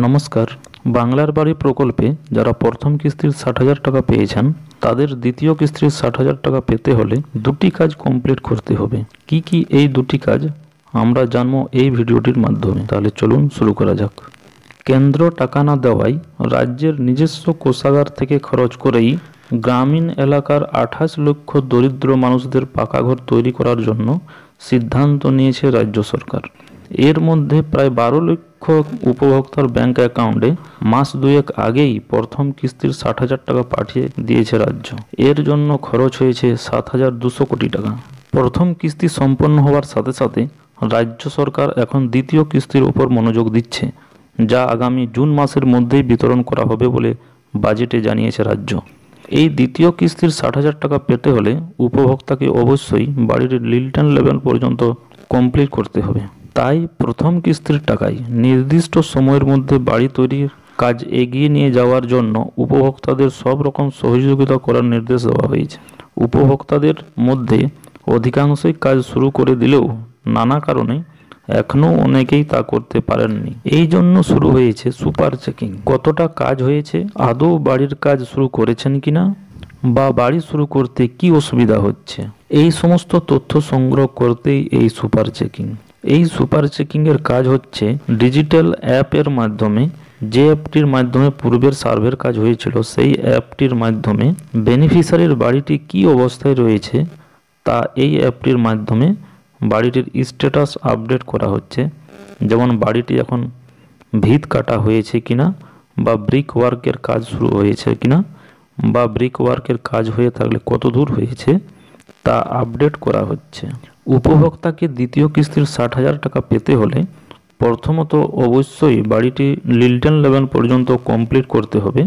নমস্কার। বাংলার বাড়ি প্রকল্পে যারা প্রথম কিস্তির ৬০,০০০ টাকা পেয়েছেন তাদের দ্বিতীয় কিস্তির ৬০,০০০ টাকা পেতে হলে দুটি কাজ কমপ্লিট করতে হবে। কি কি এই দুটি কাজ আমরা জানবো এই ভিডিওটির মাধ্যমে। তাহলে চলুন শুরু করা যাক। কেন্দ্র টাকা না দেওয়ায় রাজ্যের নিজস্ব কোষাগার থেকে খরচ করেই গ্রামীণ এলাকার ২৮ লক্ষ দরিদ্র মানুষদের পাকা ঘর তৈরি করার জন্য সিদ্ধান্ত নিয়েছে রাজ্য সরকার। এর মধ্যে প্রায় ১২ লক্ষ উপভোক্তার ব্যাংক অ্যাকাউন্টে মাস দুয়েক আগেই প্রথম কিস্তির ৬০,০০০ টাকা পাঠিয়ে দিয়েছে রাজ্য। এর জন্য খরচ হয়েছে ৭,২০০ কোটি টাকা। প্রথম কিস্তি সম্পন্ন হওয়ার সাথে সাথে রাজ্য সরকার এখন দ্বিতীয় কিস্তির উপর মনোযোগ দিচ্ছে, যা আগামী জুন মাসের মধ্যেই বিতরণ করা হবে বলে বাজেটে জানিয়েছে রাজ্য। এই দ্বিতীয় কিস্তির ৬০,০০০ টাকা পেতে হলে উপভোক্তাকে অবশ্যই বাড়ির লিল্টন লেভেল পর্যন্ত কমপ্লিট করতে হবে। তাই প্রথম কিস্তির টাকায় নির্দিষ্ট সময়ের মধ্যে বাড়ি তৈরির কাজ এগিয়ে নিয়ে যাওয়ার জন্য উপভোক্তাদের সব রকম সহযোগিতা করার নির্দেশ দেওয়া হয়েছে। উপভোক্তাদের মধ্যে অধিকাংশই কাজ শুরু করে দিলেও নানা কারণে এখনও অনেকেই তা করতে পারেননি। এই জন্য শুরু হয়েছে সুপার চেকিং। কতটা কাজ হয়েছে, আদৌ বাড়ির কাজ শুরু করেছেন কিনা, বা বাড়ি শুরু করতে কি অসুবিধা হচ্ছে, এই সমস্ত তথ্য সংগ্রহ করতেই এই সুপার চেকিং। এই সুপার চেকিংয়ের কাজ হচ্ছে ডিজিটাল অ্যাপের মাধ্যমে। যে অ্যাপটির মাধ্যমে পূর্বের সার্ভের কাজ হয়েছিল সেই অ্যাপটির মাধ্যমে বেনিফিশিয়ারির বাড়িটি কি অবস্থায় রয়েছে তা এই অ্যাপটির মাধ্যমে বাড়িটির স্ট্যাটাস আপডেট করা হচ্ছে। যেমন বাড়িটি এখন ভিত কাটা হয়েছে কিনা, বা ব্রিক ওয়ার্কের কাজ শুরু হয়েছে কিনা, বা ব্রিক ওয়ার্কের কাজ হয়ে থাকলে কত দূর হয়েছে তা আপডেট করা হচ্ছে। উপভোক্তাকে দ্বিতীয় কিস্তির ৬০,০০০ টাকা পেতে হলে প্রথমত অবশ্যই বাড়িটি লিল্টন লেভেল পর্যন্ত কমপ্লিট করতে হবে।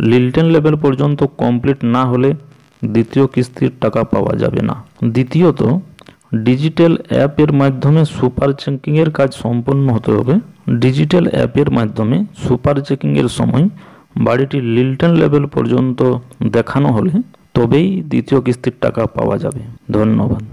লিল্টন লেভেল পর্যন্ত কমপ্লিট না হলে দ্বিতীয় কিস্তির টাকা পাওয়া যাবে না। দ্বিতীয়ত ডিজিটাল অ্যাপের মাধ্যমে সুপার চেকিংয়ের কাজ সম্পন্ন হতে হবে। ডিজিটাল অ্যাপের মাধ্যমে সুপার চেকিংয়ের সময় বাড়িটি লিল্টন লেভেল পর্যন্ত দেখানো হলে তবেই দ্বিতীয় কিস্তির টাকা পাওয়া যাবে। ধন্যবাদ।